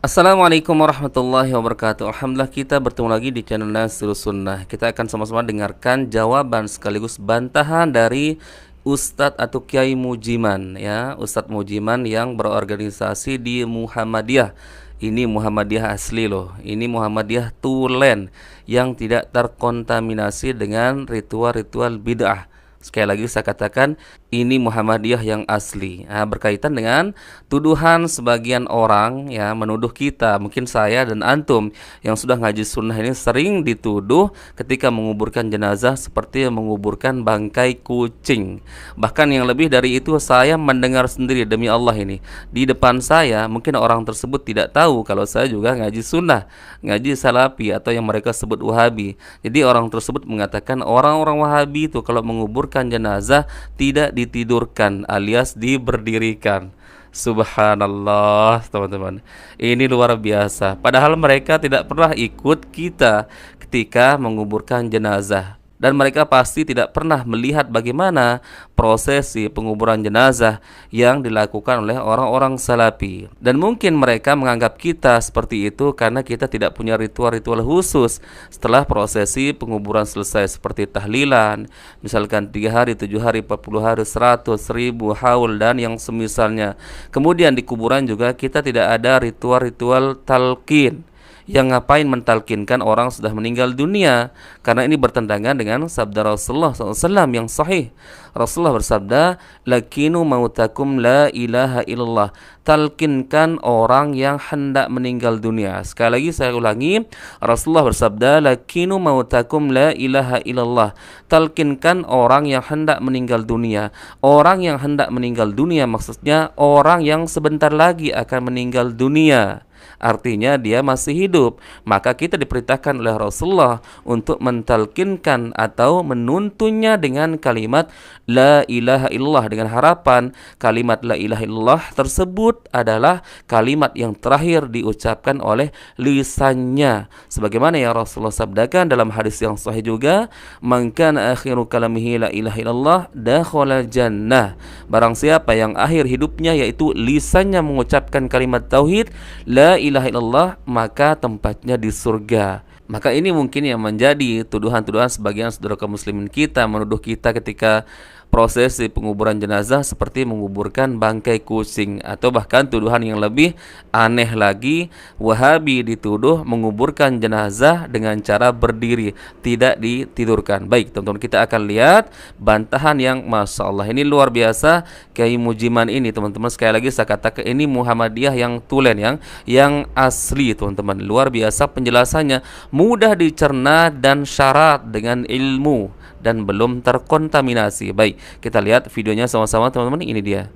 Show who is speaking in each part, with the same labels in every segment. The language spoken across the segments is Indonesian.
Speaker 1: Assalamualaikum warahmatullahi wabarakatuh. Alhamdulillah kita bertemu lagi di channel Nasrus Sunnah. Kita akan sama-sama dengarkan jawaban sekaligus bantahan dari Ustadz atau Kiai Mujiman, ya, Ustadz Mujiman yang berorganisasi di Muhammadiyah. Ini Muhammadiyah asli loh. Ini Muhammadiyah tulen yang tidak terkontaminasi dengan ritual-ritual bid'ah. Sekali lagi saya katakan, ini Muhammadiyah yang asli. Berkaitan dengan tuduhan sebagian orang ya menuduh kita, mungkin saya dan antum yang sudah ngaji sunnah ini sering dituduh ketika menguburkan jenazah seperti menguburkan bangkai kucing. Bahkan yang lebih dari itu, saya mendengar sendiri, demi Allah ini di depan saya, mungkin orang tersebut tidak tahu kalau saya juga ngaji sunnah, ngaji salafi atau yang mereka sebut wahabi. Jadi orang tersebut mengatakan orang-orang wahabi itu kalau menguburkan jenazah tidak ditidurkan alias diberdirikan. Subhanallah teman-teman, ini luar biasa. Padahal mereka tidak pernah ikut kita ketika menguburkan jenazah, dan mereka pasti tidak pernah melihat bagaimana prosesi penguburan jenazah yang dilakukan oleh orang-orang salafi. Dan mungkin mereka menganggap kita seperti itu karena kita tidak punya ritual-ritual khusus setelah prosesi penguburan selesai, seperti tahlilan, misalkan 3 hari, 7 hari, 40 hari, 100, 1000, haul, dan yang semisalnya. Kemudian di kuburan juga kita tidak ada ritual-ritual talqin. Yang ngapain mentalkinkan orang sudah meninggal dunia? Karena ini bertentangan dengan sabda Rasulullah SAW yang sahih. Rasulullah bersabda, lakinu mautakum la ilaha illallah. Talkinkan orang yang hendak meninggal dunia. Sekali lagi saya ulangi, Rasulullah bersabda, lakinu mautakum la ilaha illallah. Talkinkan orang yang hendak meninggal dunia. Orang yang hendak meninggal dunia maksudnya orang yang sebentar lagi akan meninggal dunia. Artinya dia masih hidup. Maka kita diperintahkan oleh Rasulullah untuk mentalkinkan atau menuntunnya dengan kalimat la ilaha illallah, dengan harapan kalimat la ilaha illallah tersebut adalah kalimat yang terakhir diucapkan oleh lisannya. Sebagaimana yang Rasulullah sabdakan dalam hadis yang sahih juga, man kana akhiru kalamihi la ilaha illallah dakhala jannah. Barang siapa yang akhir hidupnya yaitu lisannya mengucapkan kalimat tauhid la ilaha illallah, maka tempatnya di surga. Maka ini mungkin yang menjadi tuduhan-tuduhan sebagian saudara kaum muslimin kita menuduh kita ketika prosesi penguburan jenazah seperti menguburkan bangkai kucing, atau bahkan tuduhan yang lebih aneh lagi, Wahabi dituduh menguburkan jenazah dengan cara berdiri, tidak ditidurkan. Baik teman-teman, kita akan lihat bantahan yang Masya Allah ini luar biasa. Kiai Mujiman ini teman-teman, sekali lagi saya katakan ini Muhammadiyah yang tulen, yang asli teman-teman. Luar biasa penjelasannya, mudah dicerna dan syarat dengan ilmu dan belum terkontaminasi. Baik, kita lihat videonya sama-sama teman-teman. Ini dia.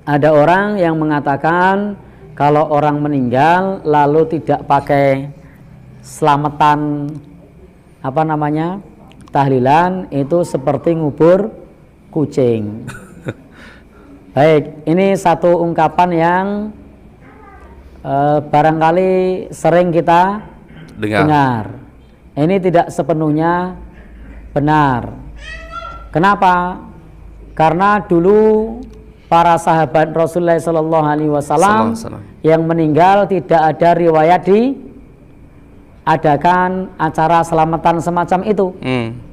Speaker 2: Ada orang yang mengatakan kalau orang meninggal lalu tidak pakai selamatan tahlilan itu seperti ngubur kucing. Baik, ini satu ungkapan yang barangkali sering kita dengar. Ini tidak sepenuhnya benar. Kenapa? Karena dulu para sahabat Rasulullah SAW yang meninggal tidak ada riwayat diadakan acara selamatan semacam itu.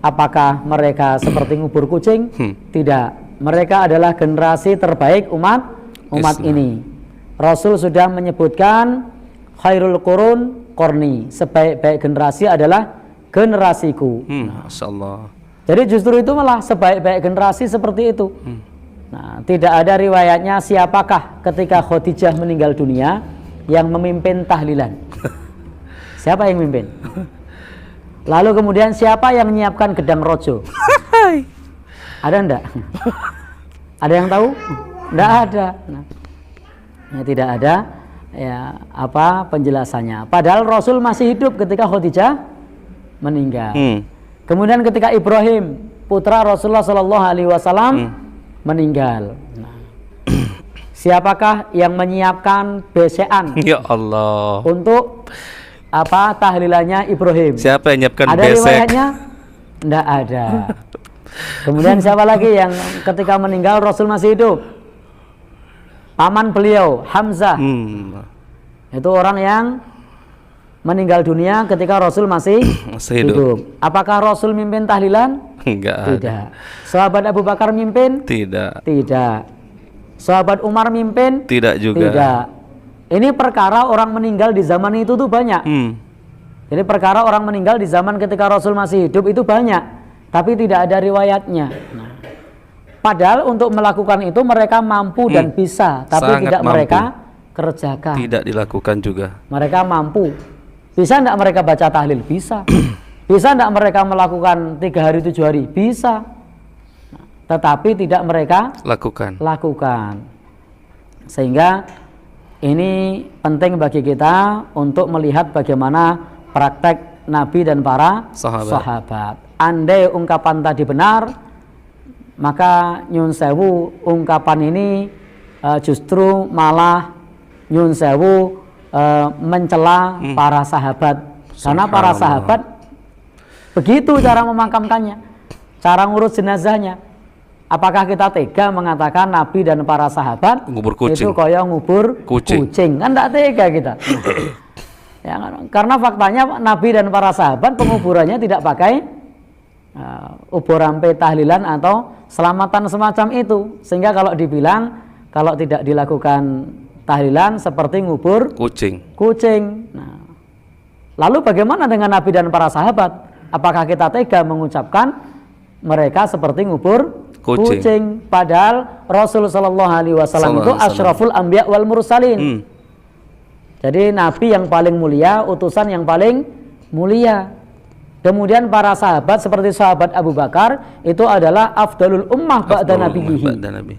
Speaker 2: Apakah mereka seperti ngubur kucing? Tidak. Mereka adalah generasi terbaik umat ini. Rasul sudah menyebutkan khairul qurun qarni, sebaik-baik generasi adalah generasiku.
Speaker 1: Masya Allah.
Speaker 2: Jadi justru itu malah sebaik-baik generasi seperti itu. Nah, tidak ada riwayatnya siapakah ketika Khadijah meninggal dunia yang memimpin tahlilan. Siapa yang memimpin? Lalu kemudian siapa yang menyiapkan gedang rojo? Ada enggak? Ada yang tahu? Enggak ada. Nah, ya, tidak ada ya penjelasannya. Padahal Rasul masih hidup ketika Khadijah meninggal. Kemudian ketika Ibrahim putra Rasulullah SAW meninggal, siapakah yang menyiapkan besean? Ya Allah. Untuk tahlilannya Ibrahim?
Speaker 1: Siapa yang menyiapkan
Speaker 2: ada besek? Riwayatnya? Tidak ada. Kemudian siapa lagi yang ketika meninggal Rasul masih hidup? Paman beliau Hamzah. Itu orang yang meninggal dunia ketika Rasul masih hidup. Apakah Rasul mimpin tahlilan?
Speaker 1: Enggak.
Speaker 2: Tidak. Sahabat Abu Bakar mimpin?
Speaker 1: Tidak.
Speaker 2: Tidak. Sahabat Umar mimpin?
Speaker 1: Tidak juga.
Speaker 2: Tidak. Ini perkara orang meninggal di zaman itu tuh banyak. Jadi perkara orang meninggal di zaman ketika Rasul masih hidup itu banyak, tapi tidak ada riwayatnya. Nah, padahal untuk melakukan itu mereka mampu dan bisa, tapi
Speaker 1: sangat
Speaker 2: tidak
Speaker 1: mampu.
Speaker 2: mereka kerjakan.
Speaker 1: Tidak dilakukan juga.
Speaker 2: Mereka mampu. Bisa tidak mereka baca tahlil? Bisa. Bisa tidak mereka melakukan 3 hari 7 hari? Bisa. Nah, tetapi tidak mereka lakukan. Sehingga ini penting bagi kita untuk melihat bagaimana praktek Nabi dan para sahabat. Andai ungkapan tadi benar, maka nyun sewu ungkapan ini justru malah nyun sewu mencela para sahabat. Karena para sahabat begitu cara memakamkannya, cara ngurus jenazahnya. Apakah kita tega mengatakan Nabi dan para sahabat itu kaya ngubur kucing? Kan tidak tega kita. Ya, karena faktanya Nabi dan para sahabat penguburannya tidak pakai uburampe tahlilan atau selamatan semacam itu. Sehingga kalau dibilang kalau tidak dilakukan tahlilan seperti ngubur kucing. Nah, lalu bagaimana dengan Nabi dan para sahabat? Apakah kita tega mengucapkan mereka seperti ngubur kucing? Padahal Rasul sallallahu alaihi wasallam itu asyraful anbiya wal mursalin. Jadi Nabi yang paling mulia, utusan yang paling mulia. Kemudian para sahabat seperti sahabat Abu Bakar itu adalah afdalul ummah ba'da nabiyhi.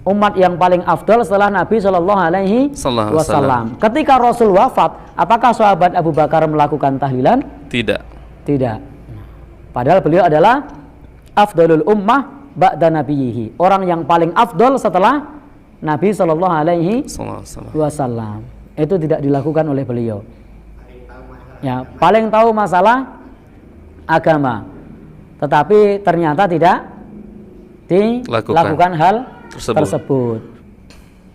Speaker 2: Umat yang paling afdal setelah Nabi sallallahu alaihi wasallam. Ketika Rasul wafat, apakah sahabat Abu Bakar melakukan tahlilan? Tidak. Padahal beliau adalah afdalul ummah ba'da nabiyhi. Orang yang paling afdal setelah Nabi sallallahu alaihi wasallam. Itu tidak dilakukan oleh beliau. Ya, paling tahu masalah agama, tetapi ternyata tidak dilakukan hal tersebut.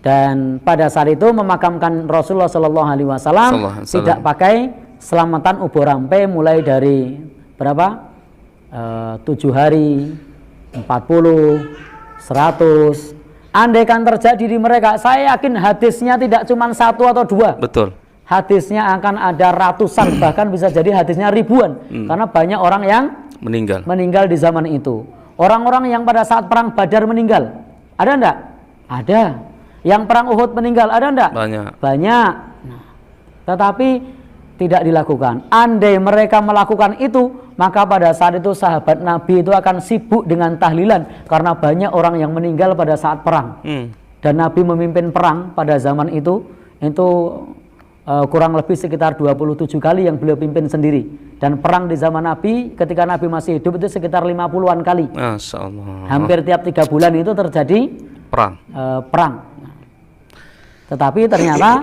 Speaker 2: Dan pada saat itu memakamkan Rasulullah Sallallahu Alaihi Wasallam tidak pakai selamatan uburampe mulai dari berapa? 7 hari, 40, 100. Andaikan terjadi di mereka, saya yakin hadisnya tidak cuma 1 atau 2.
Speaker 1: Betul.
Speaker 2: Hadisnya akan ada ratusan, bahkan bisa jadi hadisnya ribuan. Karena banyak orang yang meninggal di zaman itu. Orang-orang yang pada saat perang Badar meninggal, ada enggak? Ada. Yang perang Uhud meninggal, ada enggak? Banyak. Nah, tetapi tidak dilakukan. Andai mereka melakukan itu, maka pada saat itu sahabat Nabi itu akan sibuk dengan tahlilan, karena banyak orang yang meninggal pada saat perang. Dan Nabi memimpin perang pada zaman itu kurang lebih sekitar 27 kali yang beliau pimpin sendiri. Dan perang di zaman Nabi ketika Nabi masih hidup itu sekitar 50-an kali.
Speaker 1: Masya Allah. Hampir
Speaker 2: tiap 3 bulan itu terjadi perang. Tetapi ternyata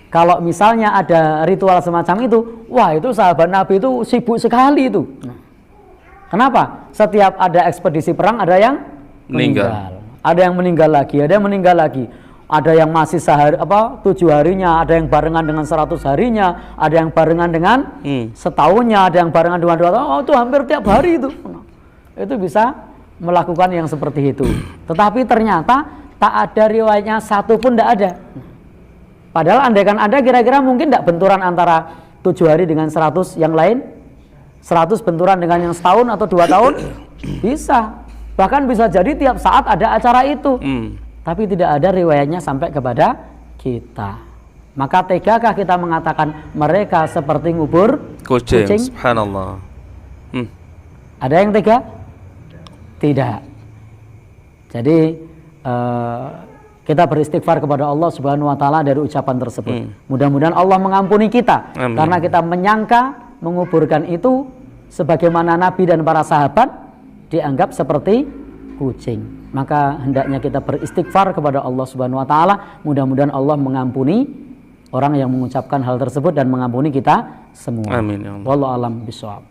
Speaker 2: kalau misalnya ada ritual semacam itu, wah itu sahabat Nabi itu sibuk sekali itu. Kenapa? Setiap ada ekspedisi perang ada yang meninggal. Ada yang meninggal lagi, ada yang meninggal lagi. Ada yang masih 7 harinya, ada yang barengan dengan 100 harinya, ada yang barengan dengan setahunnya, ada yang barengan dengan 2 tahun. Oh, itu hampir tiap hari itu. Itu bisa melakukan yang seperti itu. Tetapi ternyata tak ada riwayatnya satu pun tidak ada. Padahal andaikan ada, kira-kira mungkin tidak benturan antara 7 hari dengan 100 yang lain? 100 benturan dengan yang setahun atau 2 tahun? Bisa. Bahkan bisa jadi tiap saat ada acara itu. Tapi tidak ada riwayatnya sampai kepada kita. Maka tegakah kita mengatakan mereka seperti ngubur kucing?
Speaker 1: Subhanallah.
Speaker 2: Ada yang tega? Tidak. Jadi kita beristighfar kepada Allah Subhanahu wa taala dari ucapan tersebut. Mudah-mudahan Allah mengampuni kita. Amin. Karena kita menyangka menguburkan itu sebagaimana Nabi dan para sahabat dianggap seperti kucing. Maka hendaknya kita beristighfar kepada Allah Subhanahu wa taala. Mudah-mudahan Allah mengampuni orang yang mengucapkan hal tersebut dan mengampuni kita semua.
Speaker 1: Amin ya Allah.
Speaker 2: Wallahu a'lam bishawab.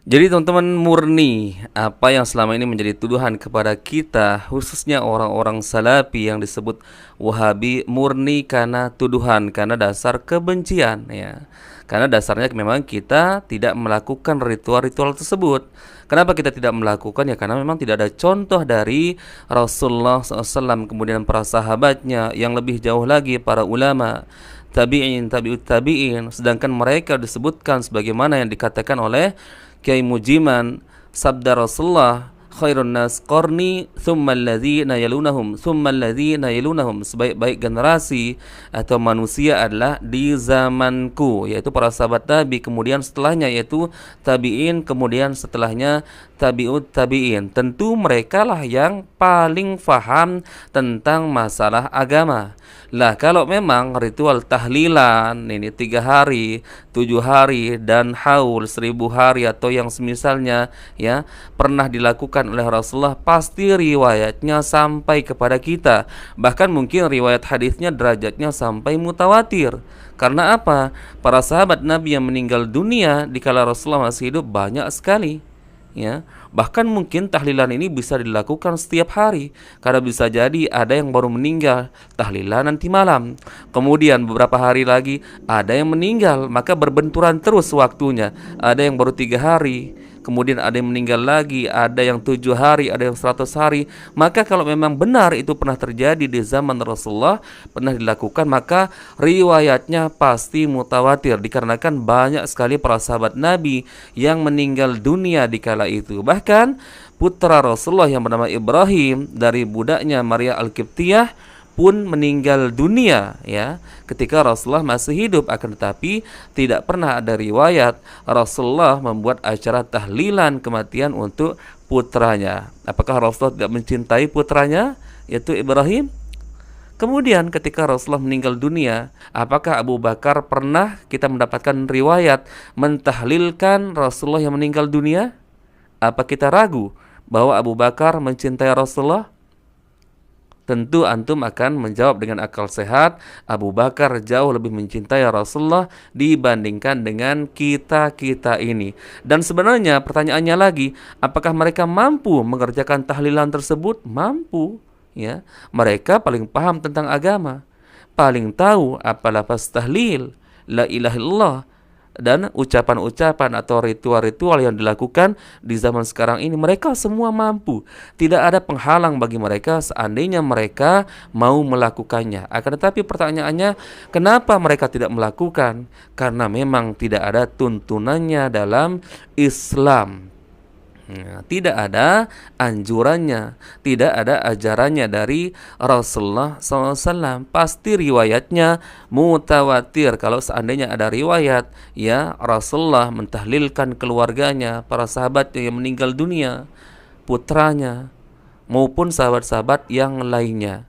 Speaker 1: Jadi teman-teman, murni apa yang selama ini menjadi tuduhan kepada kita, khususnya orang-orang salafi yang disebut Wahabi, murni karena tuduhan, karena dasar kebencian ya. Karena dasarnya memang kita tidak melakukan ritual-ritual tersebut. Kenapa kita tidak melakukan? Ya karena memang tidak ada contoh dari Rasulullah SAW, kemudian para sahabatnya, yang lebih jauh lagi para ulama, tabi'in, tabi'ut tabi'in. Sedangkan mereka disebutkan sebagaimana yang dikatakan oleh Kiai Mujiman, sabda Rasulullah, khairun nas qarni thumma alladhina yalunahum thumma alladhina yalunahum, sebaik-baik generasi atau manusia adalah di zamanku, yaitu para sahabat Nabi, kemudian setelahnya yaitu tabi'in, kemudian setelahnya tabi'ut tabi'in. Tentu mereka lah yang paling faham tentang masalah agama. Lah kalau memang ritual tahlilan ini 3 hari, 7 hari, dan haul 1000 hari atau yang semisalnya ya pernah dilakukan oleh Rasulullah, pasti riwayatnya sampai kepada kita. Bahkan mungkin riwayat hadisnya derajatnya sampai mutawatir. Karena apa? Para sahabat Nabi yang meninggal dunia di kala Rasulullah masih hidup banyak sekali. Ya, bahkan mungkin tahlilan ini bisa dilakukan setiap hari, karena bisa jadi ada yang baru meninggal tahlilan nanti malam, kemudian beberapa hari lagi ada yang meninggal, maka berbenturan terus waktunya. Ada yang baru 3 hari, kemudian ada yang meninggal lagi, ada yang 7 hari, ada yang 100 hari. Maka kalau memang benar itu pernah terjadi di zaman Rasulullah, pernah dilakukan, maka riwayatnya pasti mutawatir, dikarenakan banyak sekali para sahabat Nabi yang meninggal dunia di kala itu. Bahkan putra Rasulullah yang bernama Ibrahim dari budaknya Maria Al-Qibtiyah pun meninggal dunia ya ketika Rasulullah masih hidup. Akan tetapi tidak pernah ada riwayat Rasulullah membuat acara tahlilan kematian untuk putranya. Apakah Rasulullah tidak mencintai putranya yaitu Ibrahim? Kemudian ketika Rasulullah meninggal dunia, apakah Abu Bakar pernah kita mendapatkan riwayat mentahlilkan Rasulullah yang meninggal dunia? Apa kita ragu bahwa Abu Bakar mencintai Rasulullah? Tentu antum akan menjawab dengan akal sehat, Abu Bakar jauh lebih mencintai Rasulullah dibandingkan dengan kita-kita ini. Dan sebenarnya pertanyaannya lagi, apakah mereka mampu mengerjakan tahlilan tersebut? Mampu, ya. Mereka paling paham tentang agama, paling tahu apa lafaz tahlil, la ilaha illallah, dan ucapan-ucapan atau ritual-ritual yang dilakukan di zaman sekarang ini. Mereka semua mampu. Tidak ada penghalang bagi mereka seandainya mereka mau melakukannya. Akan tetapi pertanyaannya, kenapa mereka tidak melakukan? Karena memang tidak ada tuntunannya dalam Islam. Tidak ada anjurannya, tidak ada ajarannya dari Rasulullah SAW. Pasti riwayatnya mutawatir. Kalau seandainya ada riwayat ya Rasulullah mentahlilkan keluarganya, para sahabat yang meninggal dunia, putranya maupun sahabat-sahabat yang lainnya.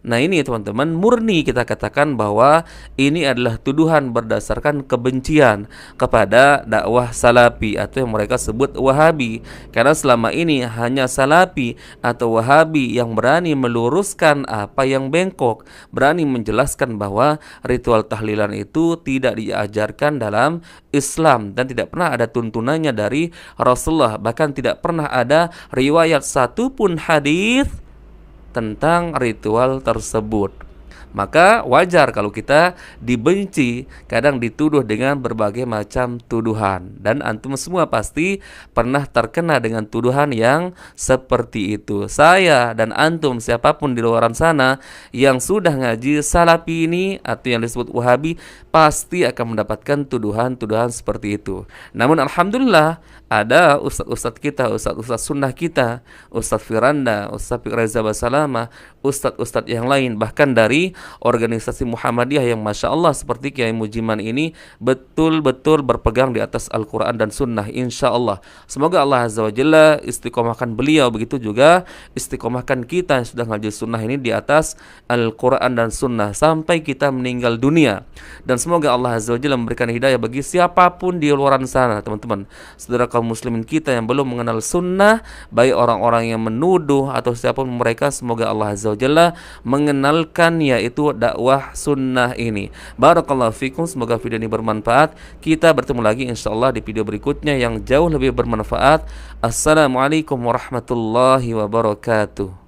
Speaker 1: Nah ini teman-teman, murni kita katakan bahwa ini adalah tuduhan berdasarkan kebencian kepada dakwah salafi atau yang mereka sebut Wahabi. Karena selama ini hanya salafi atau Wahabi yang berani meluruskan apa yang bengkok, berani menjelaskan bahwa ritual tahlilan itu tidak diajarkan dalam Islam dan tidak pernah ada tuntunannya dari Rasulullah. Bahkan tidak pernah ada riwayat satupun hadis tentang ritual tersebut. Maka wajar kalau kita dibenci, kadang dituduh dengan berbagai macam tuduhan. Dan antum semua pasti pernah terkena dengan tuduhan yang seperti itu. Saya dan antum, siapapun di luar sana yang sudah ngaji salafi ini atau yang disebut Wahabi, pasti akan mendapatkan tuduhan-tuduhan seperti itu. Namun alhamdulillah ada ustadz-ustadz kita, ustadz-ustadz sunnah kita, Ustadz Firanda, Ustadz Reza Basalama, ustadz-ustadz yang lain, bahkan dari organisasi Muhammadiyah yang Masya Allah seperti Kiai Mujiman ini betul-betul berpegang di atas Al-Quran dan Sunnah, insya Allah. Semoga Allah Azza wa Jalla istiqomahkan beliau, begitu juga istiqomahkan kita yang sudah ngaji sunnah ini di atas Al-Quran dan Sunnah sampai kita meninggal dunia. Dan semoga Allah Azza wa Jalla memberikan hidayah bagi siapapun di luar sana, teman-teman, saudara kaum muslimin kita yang belum mengenal sunnah, baik orang-orang yang menuduh atau siapapun mereka. Semoga Allah Azza wa Jalla mengenalkan yaitu yaitu dakwah sunnah ini. Barakallahu fikum, semoga video ini bermanfaat. Kita bertemu lagi insyaallah di video berikutnya yang jauh lebih bermanfaat. Assalamualaikum warahmatullahi wabarakatuh.